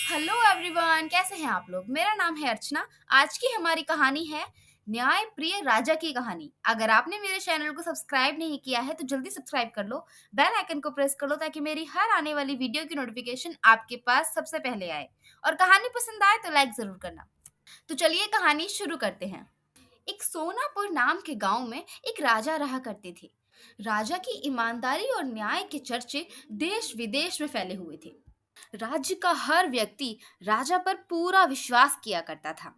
Hello everyone, कैसे हैं आप लोग। मेरा नाम है अर्चना। आज की हमारी कहानी है न्याय प्रिय राजा की कहानी। अगर आपने मेरे चैनल को सब्सक्राइब नहीं किया है तो जल्दी सब्सक्राइब कर लो, बेल आइकन को प्रेस कर लो ताकि मेरी हर आने वाली वीडियो की नोटिफिकेशन आपके पास सबसे पहले आए। और कहानी पसंद आए तो लाइक जरूर करना। तो चलिए कहानी शुरू करते हैं। एक सोनापुर नाम के गांव में एक राजा रहा करते थे। राजा की ईमानदारी और न्याय के चर्चे देश विदेश में फैले हुए थे। राज्य का हर व्यक्ति राजा पर पूरा विश्वास किया करता था।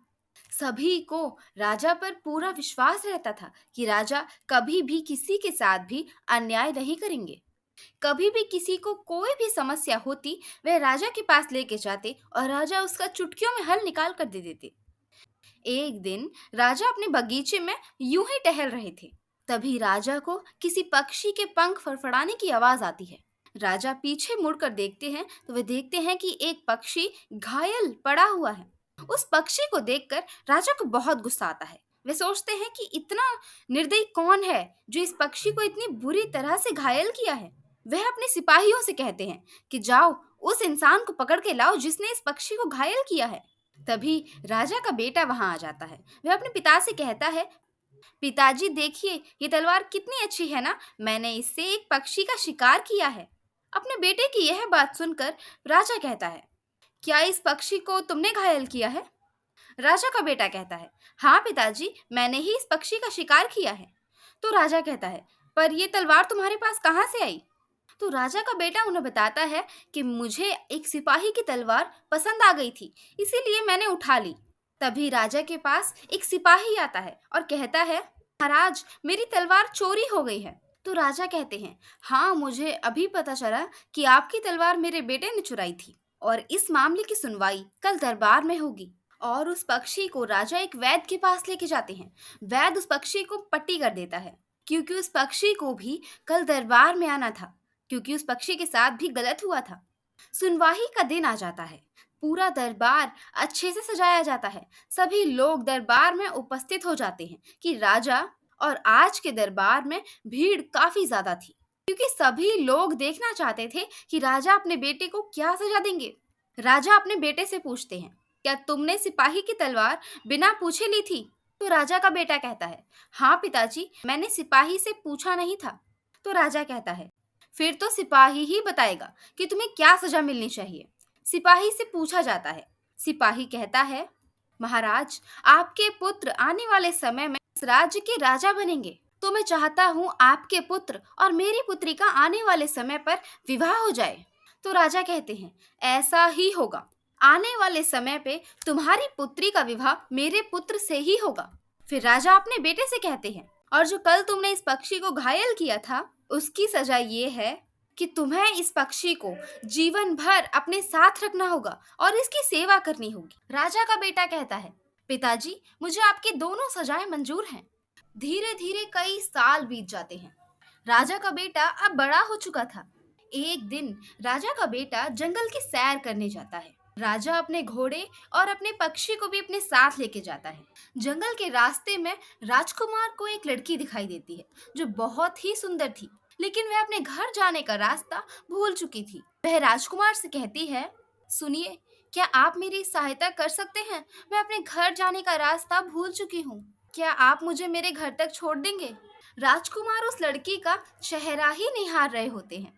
सभी को राजा पर पूरा विश्वास रहता था कि राजा कभी भी किसी के साथ भी अन्याय नहीं करेंगे। कभी भी किसी को कोई भी समस्या होती, वह राजा के पास लेके जाते और राजा उसका चुटकियों में हल निकाल कर दे देते। एक दिन राजा अपने बगीचे में यूं ही टहल रहे थे। तभी राजा को किसी पक्षी के पंख फड़फड़ाने की आवाज आती है। राजा पीछे मुड़कर देखते हैं तो वे देखते हैं कि एक पक्षी घायल पड़ा हुआ है। उस पक्षी को देखकर राजा को बहुत गुस्सा आता है। वे सोचते हैं कि इतना निर्दयी कौन है जो इस पक्षी को इतनी बुरी तरह से घायल किया है। वह अपने सिपाहियों से कहते हैं कि जाओ उस इंसान को पकड़ के लाओ जिसने इस पक्षी को घायल किया है। तभी राजा का बेटा वहां आ जाता है। वह अपने पिता से कहता है, पिताजी देखिए ये तलवार कितनी अच्छी है ना, मैंने इससे एक पक्षी का शिकार किया है। अपने बेटे की यह बात सुनकर राजा कहता है, क्या इस पक्षी को तुमने घायल किया है? राजा का बेटा कहता है, हाँ पिताजी, मैंने ही इस पक्षी का शिकार किया है। तो राजा कहता है, पर यह तलवार तुम्हारे पास कहाँ से आई? तो राजा का बेटा उन्हें बताता है कि मुझे एक सिपाही की तलवार पसंद आ गई थी, इसीलिए मैंने उठा ली। तभी राजा के पास एक सिपाही आता है और कहता है, महाराज मेरी तलवार चोरी हो गई है। तो राजा कहते हैं, हाँ मुझे अभी पता चला कि आपकी तलवार मेरे बेटे ने चुराई थी और इस मामले की सुनवाई कल दरबार में होगी। और उस पक्षी को राजा एक वैद्य के पास लेके जाते हैं। वैद्य उस पक्षी को पट्टी कर देता है क्योंकि उस पक्षी को भी कल दरबार में आना था, क्योंकि उस पक्षी के साथ भी गलत हुआ था। सुनवाई का दिन आ जाता है। पूरा दरबार अच्छे से सजाया जाता है। सभी लोग दरबार में उपस्थित हो जाते हैं कि राजा और आज के दरबार में भीड़ काफी ज्यादा थी क्योंकि सभी लोग देखना चाहते थे कि राजा अपने बेटे को क्या सजा देंगे। राजा अपने बेटे से पूछते हैं, क्या तुमने सिपाही की तलवार बिना पूछे ली थी? तो राजा का बेटा कहता है, हाँ पिताजी, मैंने सिपाही से पूछा नहीं था। तो राजा कहता है, फिर तो सिपाही ही बताएगा कि तुम्हें क्या सजा मिलनी चाहिए। सिपाही से पूछा जाता है। सिपाही कहता है, महाराज आपके पुत्र आने वाले समय में इस राज्य के राजा बनेंगे, तो मैं चाहता हूँ आपके पुत्र और मेरी पुत्री का आने वाले समय पर विवाह हो जाए। तो राजा कहते हैं, ऐसा ही होगा। आने वाले समय पे तुम्हारी पुत्री का विवाह मेरे पुत्र से ही होगा। फिर राजा अपने बेटे से कहते हैं, और जो कल तुमने इस पक्षी को घायल किया था उसकी सजा ये है कि तुम्हें इस पक्षी को जीवन भर अपने साथ रखना होगा और इसकी सेवा करनी होगी। राजा का बेटा कहता है, पिताजी मुझे आपकी दोनों सजाएं मंजूर हैं। धीरे धीरे कई साल बीत जाते हैं। राजा का बेटा अब बड़ा हो चुका था। एक दिन राजा का बेटा जंगल की सैर करने जाता है। राजा अपने घोड़े और अपने पक्षी को भी अपने साथ लेके जाता है। जंगल के रास्ते में राजकुमार को एक लड़की दिखाई देती है जो बहुत ही सुंदर थी, लेकिन वह अपने घर जाने का रास्ता भूल चुकी थी। वह राजकुमार से कहती है, सुनिए, क्या आप मेरी सहायता कर सकते हैं? मैं अपने घर जाने का रास्ता भूल चुकी हूँ। क्या आप मुझे मेरे घर तक छोड़ देंगे? राजकुमार उस लड़की का चेहरा ही निहार रहे होते हैं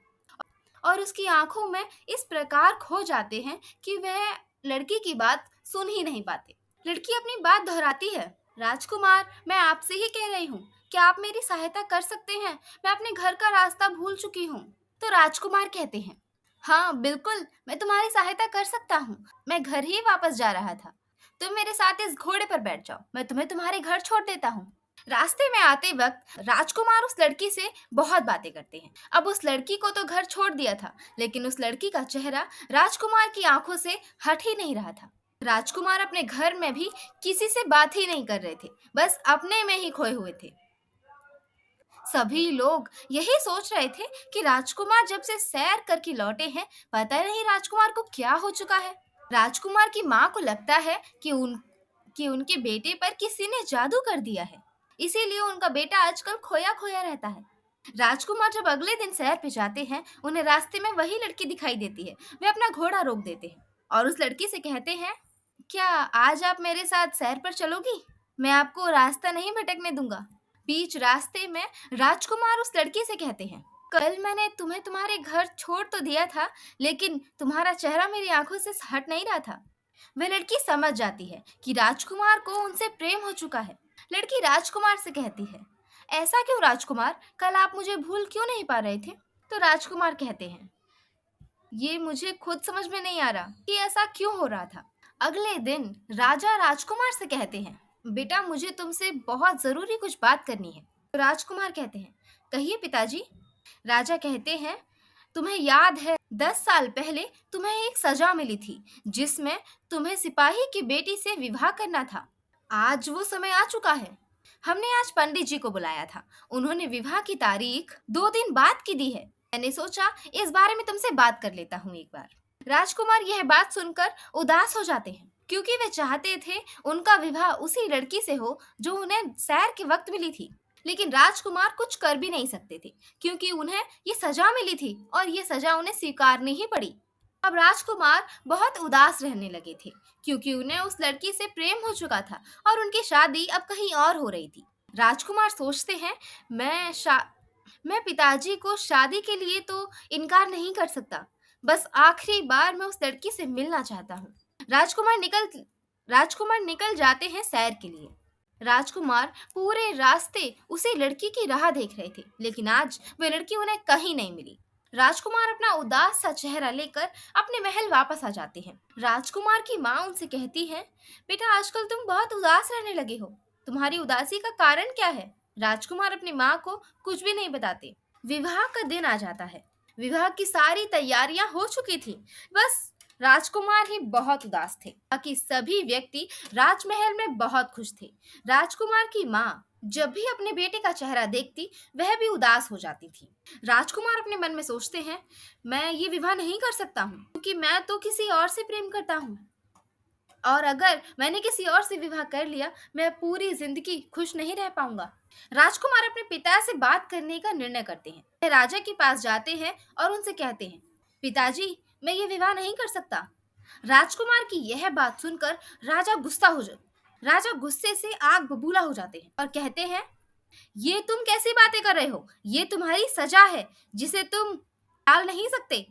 और उसकी आंखों में इस प्रकार खो जाते हैं कि वह लड़की की बात सुन ही नहीं पाते। लड़की अपनी बात दोहराती है, राजकुमार मैं आपसे ही कह रही हूँ, क्या आप मेरी सहायता कर सकते हैं? मैं अपने घर का रास्ता भूल चुकी हूँ। तो राजकुमार कहते हैं, हाँ बिल्कुल, मैं तुम्हारी सहायता कर सकता हूँ। मैं घर ही वापस जा रहा था। तुम मेरे साथ इस घोड़े पर बैठ जाओ, मैं तुम्हें तुम्हारे घर छोड़ देता हूँ। रास्ते में आते वक्त राजकुमार उस लड़की से बहुत बातें करते हैं। अब उस लड़की को तो घर छोड़ दिया था, लेकिन उस लड़की का चेहरा राजकुमार की आंखों से हट ही नहीं रहा था। राजकुमार अपने घर में भी किसी से बात ही नहीं कर रहे थे, बस अपने में ही खोए हुए थे। सभी लोग यही सोच रहे थे कि राजकुमार जब से सैर करके लौटे हैं, पता नहीं राजकुमार को क्या हो चुका है। राजकुमार की माँ को लगता है कि उनके बेटे पर किसी ने जादू कर दिया है, इसीलिए उनका बेटा आजकल खोया खोया रहता है। राजकुमार जब अगले दिन सैर पे जाते हैं, उन्हें रास्ते में वही लड़की दिखाई देती है। वे अपना घोड़ा रोक देते हैं। और उस लड़की से कहते हैं, क्या आज आप मेरे साथ सैर पर चलोगी? मैं आपको रास्ता नहीं भटकने दूंगा। बीच रास्ते में राजकुमार उस लड़की से कहते हैं, कल मैंने तुम्हें तुम्हारे घर छोड़ तो दिया था, लेकिन तुम्हारा चेहरा मेरी आंखों से हट नहीं रहा था। वह लड़की समझ जाती है कि राजकुमार को उनसे प्रेम हो चुका है। लड़की राजकुमार से कहती है, ऐसा क्यों राजकुमार, कल आप मुझे भूल क्यों नहीं पा रहे थे? तो राजकुमार कहते हैं, ये मुझे खुद समझ में नहीं आ रहा कि ऐसा क्यों हो रहा था। अगले दिन राजा राजकुमार से कहते हैं, बेटा मुझे तुमसे बहुत जरूरी कुछ बात करनी है। तो राजकुमार कहते हैं, कहिए पिताजी। राजा कहते हैं, तुम्हें याद है 10 साल पहले तुम्हें एक सजा मिली थी, जिसमें तुम्हें सिपाही की बेटी से विवाह करना था। आज वो समय आ चुका है। हमने आज पंडित जी को बुलाया था। उन्होंने विवाह की तारीख 2 दिन बाद की दी है। मैंने सोचा इस बारे में तुमसे बात कर लेता हूँ एक बार। राजकुमार यह बात सुनकर उदास हो जाते हैं, क्योंकि वे चाहते थे उनका विवाह उसी लड़की से हो जो उन्हें सैर के वक्त मिली थी। लेकिन राजकुमार कुछ कर भी नहीं सकते थे, क्योंकि उन्हें ये सजा मिली थी और ये सजा उन्हें स्वीकारनी ही पड़ी। अब राजकुमार बहुत उदास रहने लगे थे, क्योंकि उन्हें उस लड़की से प्रेम हो चुका था और उनकी शादी अब कहीं और हो रही थी। राजकुमार सोचते हैं, मैं शा मैं पिताजी को शादी के लिए तो इनकार नहीं कर सकता। बस आखिरी बार मैं उस लड़की से मिलना चाहता हूँ। राजकुमार निकल जाते हैं सैर के लिए। राजकुमार पूरे रास्ते उसी लड़की की राह देख रहे थे, लेकिन आज वह लड़की उन्हें कहीं नहीं मिली। राजकुमार अपना उदास सा चेहरा लेकर अपने महल वापस आ जाते हैं। राजकुमार की माँ उनसे कहती है, बेटा आजकल तुम बहुत उदास रहने लगे हो। तुम्हारी उदासी का कारण क्या है? राजकुमार अपनी माँ को कुछ भी नहीं बताते। विवाह का दिन आ जाता है। विवाह की सारी तैयारियां हो चुकी थी। बस राजकुमार ही बहुत उदास थे। बाकी सभी व्यक्ति राजमहल में बहुत खुश थे। राजकुमार की माँ जब भी अपने बेटे का चेहरा देखती, वह भी उदास हो जाती थी। राजकुमार अपने मन में सोचते हैं, मैं ये विवाह नहीं कर सकता हूँ, क्योंकि मैं तो किसी और से प्रेम करता हूँ, और अगर मैंने किसी और से विवाह कर लिया, मैं पूरी जिंदगी खुश नहीं रह पाऊंगा। राजकुमार अपने पिता से बात करने का निर्णय करते हैं। वे राजा के पास जाते हैं और उनसे कहते हैं, पिताजी मैं ये विवाह नहीं कर सकता। राजकुमार की यह बात सुनकर राजा गुस्से से आग बबूला हो जाते हैं और कहते हैं, ये तुम कैसी बातें कर रहे हो? ये तुम्हारी सजा है, जिसे तुम टाल नहीं सकते।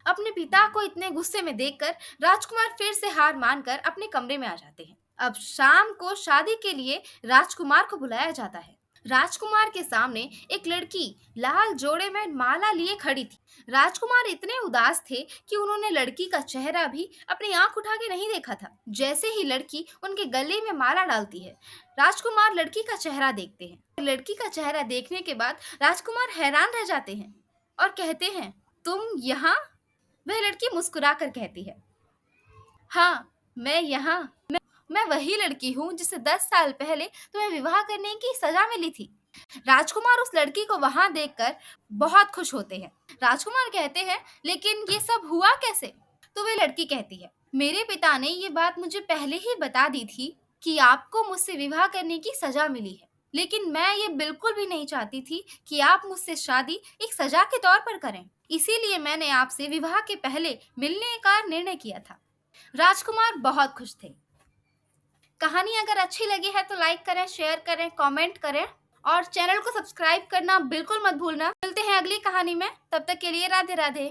अपने पिता को इतने गुस्से में देखकर राजकुमार फिर से हार मानकर अपने कमरे में आ जाते हैं। अब शाम को शादी के लिए राजकुमार को बुलाया जाता है। राजकुमार के सामने एक लड़की लाल जोड़े में माला लिए खड़ी थी। राजकुमार इतने उदास थे कि उन्होंने लड़की का चेहरा भी अपनी आंख उठा के नहीं देखा था। जैसे ही लड़की उनके गले में माला डालती है, राजकुमार लड़की का चेहरा देखते हैं। लड़की का चेहरा देखने के बाद राजकुमार हैरान रह जाते हैं और कहते हैं, तुम यहाँ? वह लड़की मुस्कुराकर कहती है, हाँ मैं यहाँ मैं वही लड़की हूँ जिसे 10 साल पहले तुम्हें विवाह करने की सजा मिली थी। राजकुमार उस लड़की को वहां देखकर बहुत खुश होते हैं। राजकुमार कहते हैं, लेकिन ये सब हुआ कैसे? तो वह लड़की कहती है, मेरे पिता ने ये बात मुझे पहले ही बता दी थी कि आपको मुझसे विवाह करने की सजा मिली है, लेकिन मैं ये बिल्कुल भी नहीं चाहती थी कि आप मुझसे शादी एक सजा के तौर पर करें। इसीलिए मैंने आपसे विवाह के पहले मिलने का निर्णय किया था। राजकुमार बहुत खुश थे। कहानी अगर अच्छी लगी है तो लाइक करें, शेयर करें, कमेंट करें और चैनल को सब्सक्राइब करना बिल्कुल मत भूलना। मिलते हैं अगली कहानी में, तब तक के लिए राधे राधे।